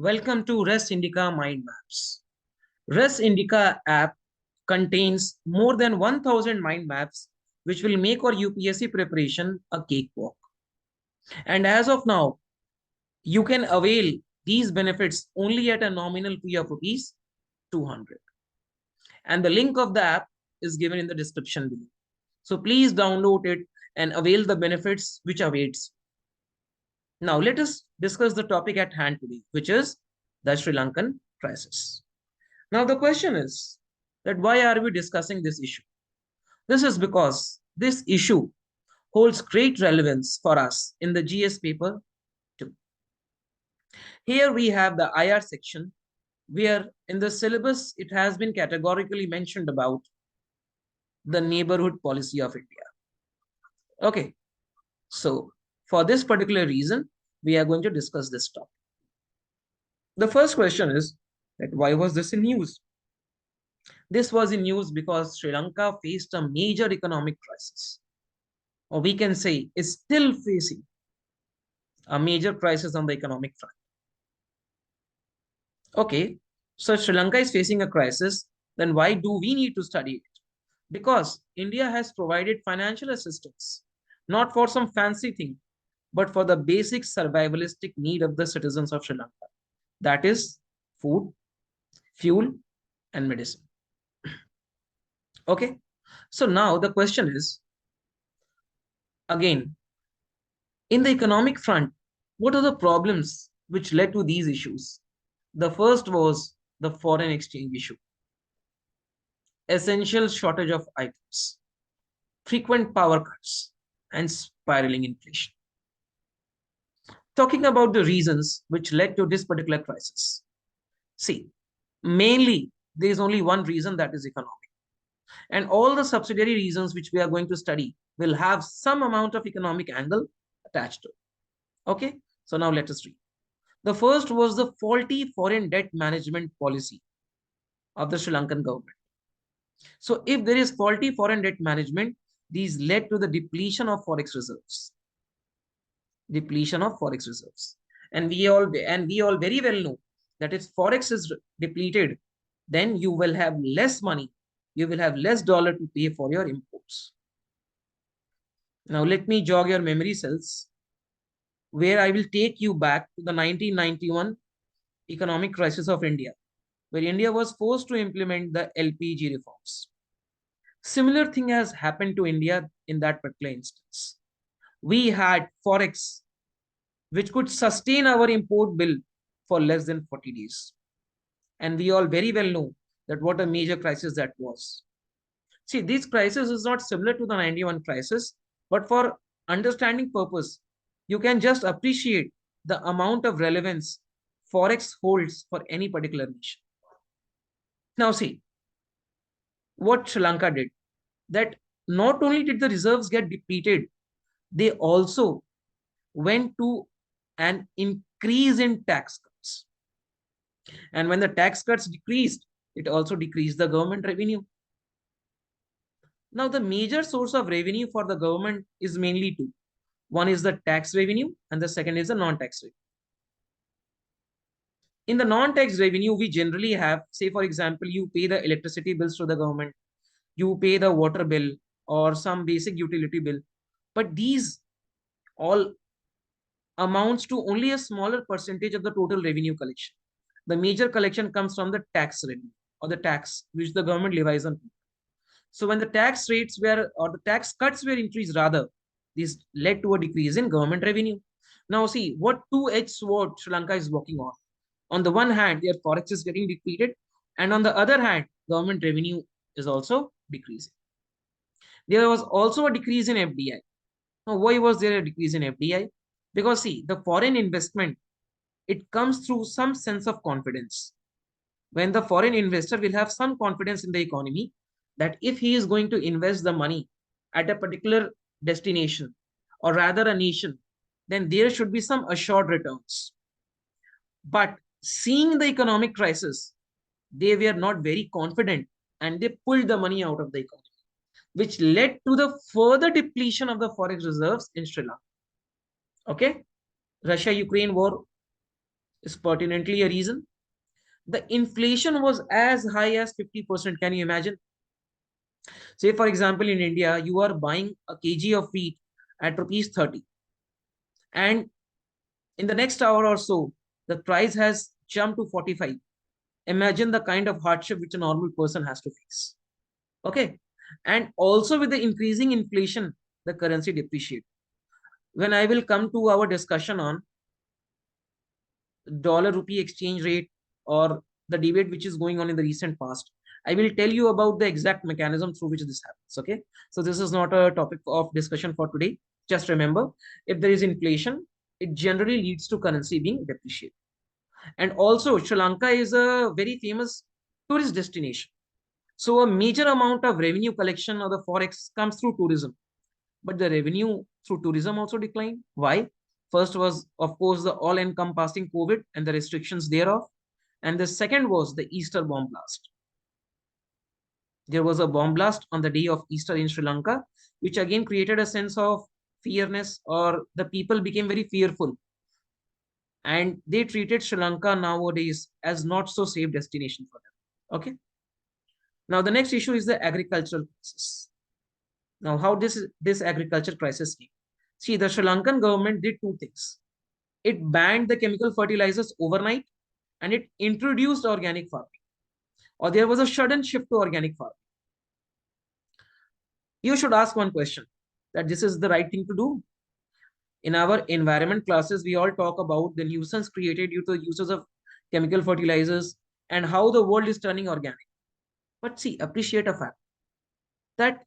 Welcome to Res Indica Mind Maps. Res Indica app contains more than 1000 mind maps which will make your UPSC preparation a cakewalk. And as of now, you can avail these benefits only at a nominal fee of rupees 200. And the link of the app is given in the description below. So please download it and avail the benefits which awaits. Now let us discuss the topic at hand today, which is the Sri Lankan crisis. Now the question is that why are we discussing this issue? This is because this issue holds great relevance for us in the GS paper too. Here we have the IR section where in the syllabus it has been categorically mentioned about the neighborhood policy of India. Okay, so for this particular reason, we are going to discuss this topic. The first question is that why was this in news? This was in news because Sri Lanka faced a major economic crisis, or we can say is still facing a major crisis on the economic front. Okay, so Sri Lanka is facing a crisis, then why do we need to study it? Because India has provided financial assistance, not for some fancy thing, but for the basic survivalistic need of the citizens of Sri Lanka. That is food, fuel, and medicine. Okay, so now the question is, again, in the economic front, what are the problems which led to these issues? The first was the foreign exchange issue, essential shortage of items, frequent power cuts, and spiraling inflation. Talking about the reasons which led to this particular crisis. See, mainly there is only one reason, that is economic. And all the subsidiary reasons which we are going to study will have some amount of economic angle attached to it. Okay, so now let us read. The first was the faulty foreign debt management policy of the Sri Lankan government. So if there is faulty foreign debt management, these led to the depletion of forex reserves. Depletion of forex reserves. And we all very well know that if forex is depleted, then you will have less money. You will have less dollar to pay for your imports. Now let me jog your memory cells, where I will take you back to the 1991 economic crisis of India, where India was forced to implement the LPG reforms. Similar thing has happened to India in that particular instance. We had forex which could sustain our import bill for less than 40 days. And we all very well know that what a major crisis that was. See, this crisis is not similar to the 91 crisis, but for understanding purpose, you can just appreciate the amount of relevance forex holds for any particular nation. Now see, what Sri Lanka did, that not only did the reserves get depleted, they also went to an increase in tax cuts. And when the tax cuts decreased, it also decreased the government revenue. Now, the major source of revenue for the government is mainly two. One is the tax revenue, and the second is the non-tax revenue. In the non-tax revenue, we generally have, say, for example, you pay the electricity bills to the government, you pay the water bill or some basic utility bill. But these all amounts to only a smaller percentage of the total revenue collection. The major collection comes from the tax revenue or the tax which the government levies on people. So when the tax rates were, or the tax cuts were increased rather, this led to a decrease in government revenue. Now see, what two-edged sword Sri Lanka is working on. On the one hand, their forex is getting depleted, and on the other hand, government revenue is also decreasing. There was also a decrease in FDI. Now, why was there a decrease in FDI? Because see, the foreign investment, it comes through some sense of confidence. When the foreign investor will have some confidence in the economy, that if he is going to invest the money at a particular destination, or rather a nation, then there should be some assured returns. But seeing the economic crisis, they were not very confident and they pulled the money out of the economy, which led to the further depletion of the forex reserves in Sri Lanka. Okay, Russia-Ukraine war is pertinently a reason. The inflation was as high as 50%. Can you imagine? Say, for example, in India, you are buying a kg of wheat at rupees 30. And in the next hour or so, the price has jumped to 45. Imagine the kind of hardship which a normal person has to face. Okay. And also with the increasing inflation, the currency depreciate. When I will come to our discussion on dollar rupee exchange rate or the debate which is going on in the recent past, I will tell you about the exact mechanism through which this happens. Okay. So this is not a topic of discussion for today. Just remember, if there is inflation, it generally leads to currency being depreciated. And also, Sri Lanka is a very famous tourist destination. So a major amount of revenue collection of the forex comes through tourism. But the revenue through tourism also declined. Why? First was, of course, the all-encompassing COVID and the restrictions thereof. And the second was the Easter bomb blast. There was a bomb blast on the day of Easter in Sri Lanka, which again created a sense of fearness, or the people became very fearful. And they treated Sri Lanka nowadays as not so safe destination for them. Okay. Now, the next issue is the agricultural crisis. Now, how this agriculture crisis came? See, the Sri Lankan government did two things. It banned the chemical fertilizers overnight, and it introduced organic farming, or there was a sudden shift to organic farming. You should ask one question, that this is the right thing to do. In our environment classes, we all talk about the nuisance created due to the uses of chemical fertilizers and how the world is turning organic. But see, appreciate a fact that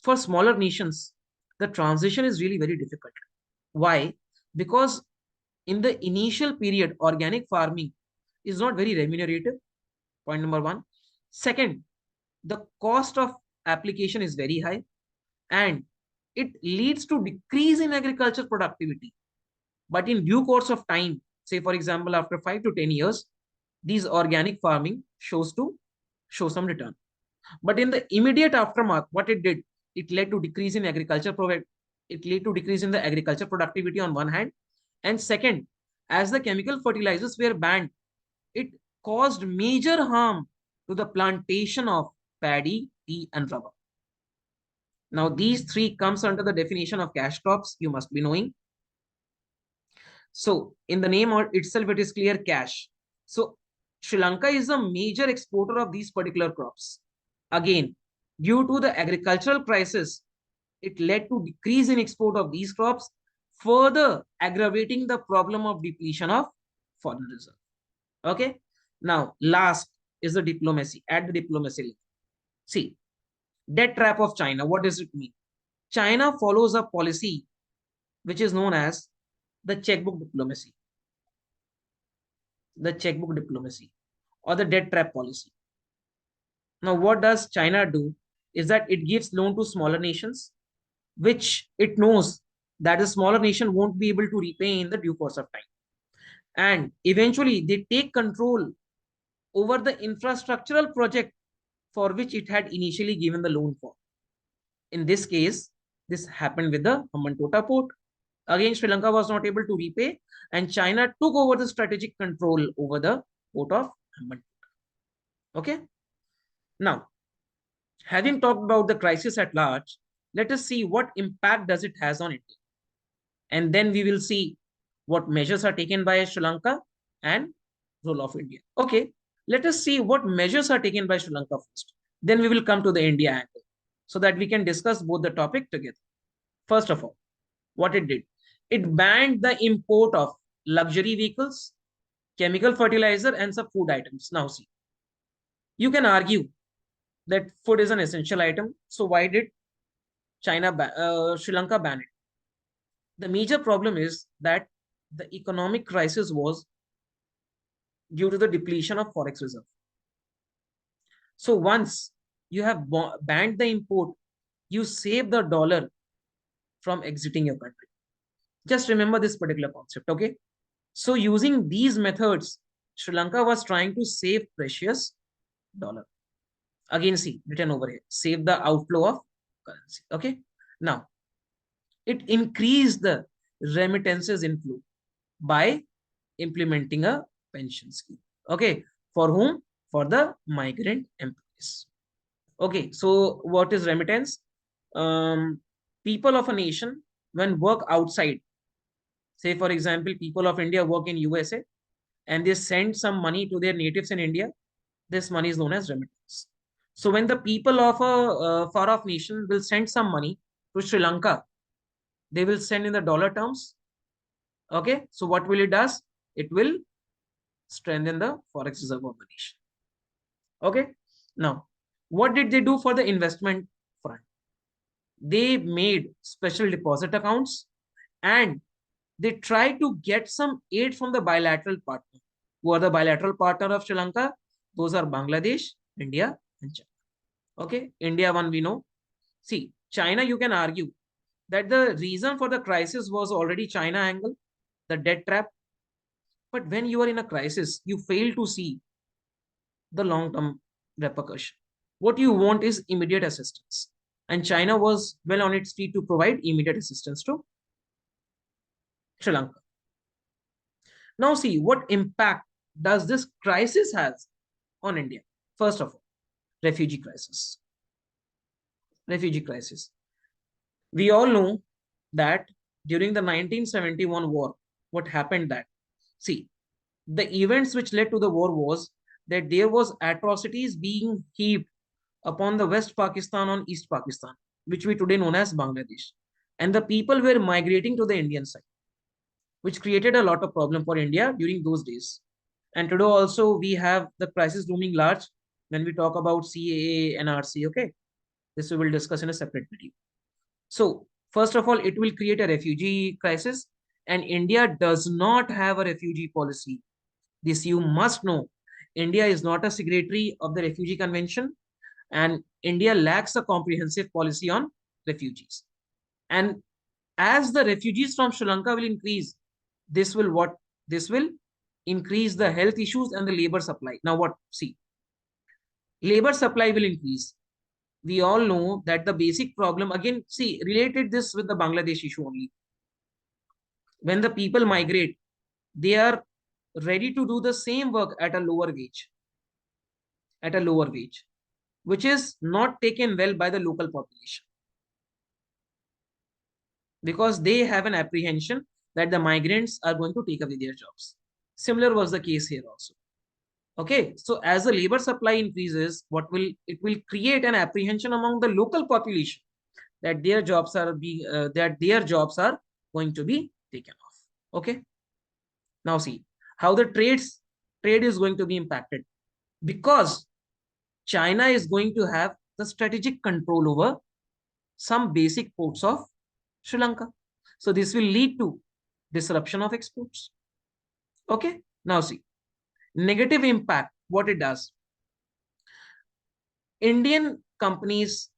for smaller nations, the transition is really very difficult. Why? Because in the initial period, organic farming is not very remunerative. Point number one. Second, the cost of application is very high, and it leads to decrease in agriculture productivity. But in due course of time, say for example, after 5 to 10 years, these organic farming show some return. But in the immediate aftermath, what it did, it led to decrease in it led to decrease in the agriculture productivity on one hand. And second, as the chemical fertilizers were banned, it caused major harm to the plantation of paddy, tea, and rubber. Now, these three comes under the definition of cash crops, you must be knowing. So, in the name itself, it is clear cash. So, Sri Lanka is a major exporter of these particular crops. Again, due to the agricultural crisis, it led to decrease in export of these crops, further aggravating the problem of depletion of foreign reserve. Okay. Now, last is the diplomacy. At the diplomacy, see, debt trap of China. What does it mean? China follows a policy which is known as the checkbook diplomacy. The checkbook diplomacy or the debt trap policy. Now, what does China do is that it gives loan to smaller nations, which it knows that the smaller nation won't be able to repay in the due course of time. And eventually, they take control over the infrastructural project for which it had initially given the loan for. In this case, this happened with the Hambantota port. Again, Sri Lanka was not able to repay, and China took over the strategic control over the port of Hambantota. Okay. Now, having talked about the crisis at large, let us see what impact does it has on India. And then we will see what measures are taken by Sri Lanka and role of India. Okay, let us see what measures are taken by Sri Lanka first. Then we will come to the India angle so that we can discuss both the topic together. First of all, what it did, it banned the import of luxury vehicles, chemical fertilizer, and some food items. Now see, you can argue that food is an essential item. So why did Sri Lanka ban it? The major problem is that the economic crisis was due to the depletion of forex reserve. So once you have banned the import, you save the dollar from exiting your country. Just remember this particular concept, okay? So using these methods, Sri Lanka was trying to save precious dollar. Again, see, written over here, save the outflow of currency, okay? Now, it increased the remittances inflow by implementing a pension scheme. Okay, for whom? For the migrant employees. Okay, so what is remittance? People of a nation when work outside, say for example, people of India work in USA and they send some money to their natives in India, this money is known as remittance. So when the people of a far off nation will send some money to Sri Lanka, they will send in the dollar terms. Okay, so what will it does? It will strengthen the forex reserve of the nation. Okay, now what did they do for the investment front? They made special deposit accounts and they tried to get some aid from the bilateral partner. Who are the bilateral partner of Sri Lanka? Those are Bangladesh, India, and China. Okay, India one we know. See, China, you can argue that the reason for the crisis was already China angle, the debt trap. But when you are in a crisis, you fail to see the long-term repercussion. What you want is immediate assistance. And China was well on its feet to provide immediate assistance to Sri Lanka. Now see, what impact does this crisis has on India? First of all, refugee crisis. Refugee crisis. We all know that during the 1971 war, what happened that, see, the events which led to the war was that there was atrocities being heaped upon the West Pakistan on East Pakistan, which we today known as Bangladesh. And the people were migrating to the Indian side, which created a lot of problem for India during those days. And today also we have the crisis looming large when we talk about CAA and RC. Okay, this we will discuss in a separate video. So first of all, it will create a refugee crisis, and India does not have a refugee policy. This you must know. India is not a signatory of the Refugee Convention, and India lacks a comprehensive policy on refugees. And as the refugees from Sri Lanka will increase, this will what? This will increase the health issues and the labor supply. Now what? See, labor supply will increase. We all know that the basic problem, again, see, related this with the Bangladesh issue only. When the people migrate, they are ready to do the same work at a lower wage, which is not taken well by the local population, because they have an apprehension that the migrants are going to take away their jobs. Similar was the case here also. Okay, so as the labor supply increases, it will create an apprehension among the local population that their jobs are going to be taken off. Okay, now see how the trade is going to be impacted, because China is going to have the strategic control over some basic ports of Sri Lanka. So this will lead to disruption of exports. Okay, now see, negative impact, what it does. Indian companies,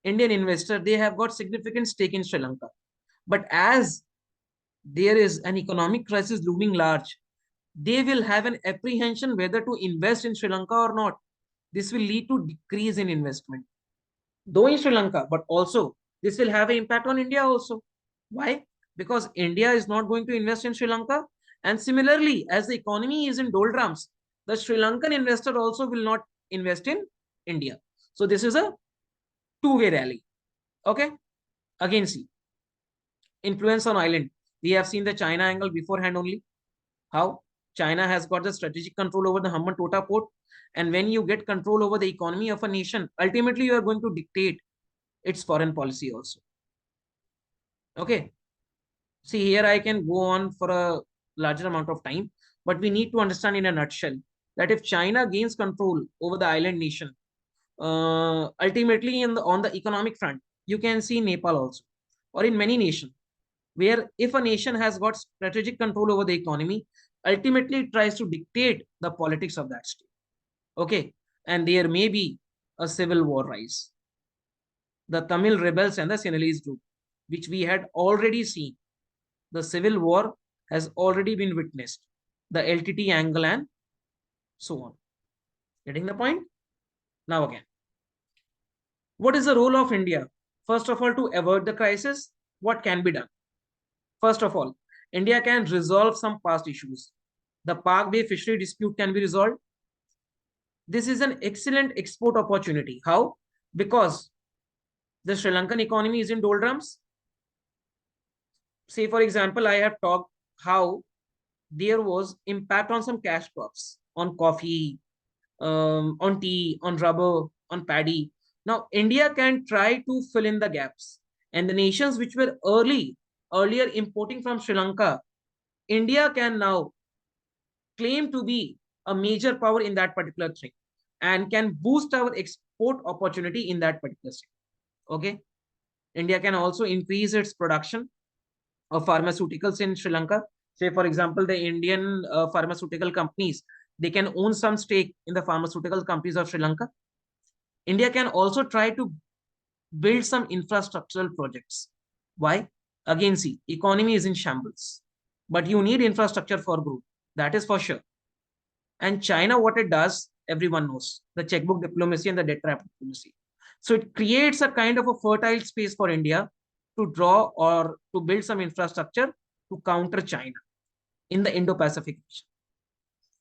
Indian investor, they have got significant stake in Sri Lanka. But as there is an economic crisis looming large, they will have an apprehension whether to invest in Sri Lanka or not. This will lead to decrease in investment, though in Sri Lanka, but also this will have an impact on India also. Why? Because India is not going to invest in Sri Lanka. And similarly, as the economy is in doldrums, the Sri Lankan investor also will not invest in India. So this is a two-way rally. Okay. Again, see, influence on island. We have seen the China angle beforehand only. How China has got the strategic control over the Hambantota port. And when you get control over the economy of a nation, ultimately you are going to dictate its foreign policy also. Okay. See, here I can go on for a larger amount of time, but we need to understand in a nutshell that if China gains control over the island nation, ultimately on the economic front, you can see Nepal also, or in many nations, where if a nation has got strategic control over the economy, ultimately it tries to dictate the politics of that state. Okay, and there may be a civil war rise. The Tamil rebels and the Sinhalese group, which we had already seen, the civil war has already been witnessed, the LTT angle and so on. Getting the point? Now again, what is the role of India? First of all, to avoid the crisis, what can be done? First of all, India can resolve some past issues. The Park Bay fishery dispute can be resolved. This is an excellent export opportunity. How? Because the Sri Lankan economy is in doldrums. Say, for example, I have talked how there was impact on some cash crops, on coffee, on tea, on rubber, on paddy. Now, India can try to fill in the gaps. And the nations which were earlier importing from Sri Lanka, India can now claim to be a major power in that particular thing and can boost our export opportunity in that particular thing. Okay. India can also increase its production of pharmaceuticals in Sri Lanka. Say, for example, the Indian pharmaceutical companies, they can own some stake in the pharmaceutical companies of Sri Lanka. India can also try to build some infrastructural projects. Why? Again, see, economy is in shambles, but you need infrastructure for growth. That is for sure. And China, what it does, everyone knows, the checkbook diplomacy and the debt trap diplomacy. So it creates a kind of a fertile space for India to draw or to build some infrastructure to counter China in the Indo-Pacific region.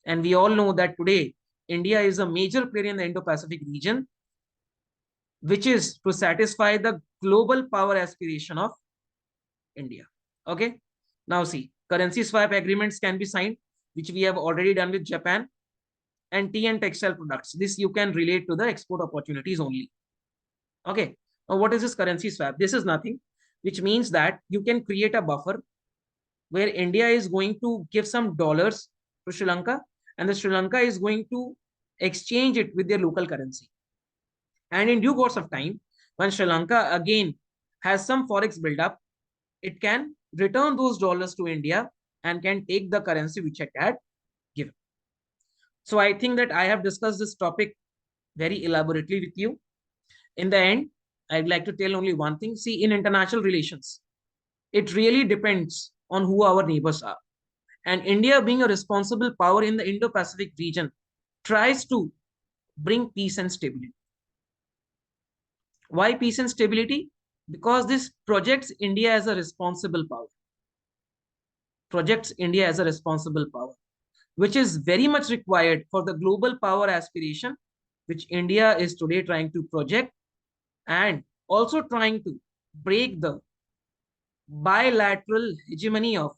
And we all know that today, India is a major player in the Indo-Pacific region, which is to satisfy the global power aspiration of India. Okay. Now see, currency swap agreements can be signed, which we have already done with Japan, and tea and textile products. This you can relate to the export opportunities only. Okay. Now, what is this currency swap? This is nothing, which means that you can create a buffer where India is going to give some dollars to Sri Lanka, and the Sri Lanka is going to exchange it with their local currency. And in due course of time, when Sri Lanka again has some forex buildup, it can return those dollars to India and can take the currency which it had given. So I think that I have discussed this topic very elaborately with you. In the end, I'd like to tell only one thing. See, in international relations, it really depends on who our neighbors are. And India, being a responsible power in the Indo-Pacific region, tries to bring peace and stability. Why peace and stability? Because this projects India as a responsible power. Projects India as a responsible power, which is very much required for the global power aspiration, which India is today trying to project, and also trying to break the bilateral hegemony of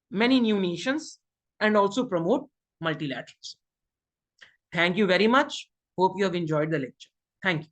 many new nations and also promote multilateralism. Thank you very much. Hope you have enjoyed the lecture. Thank you.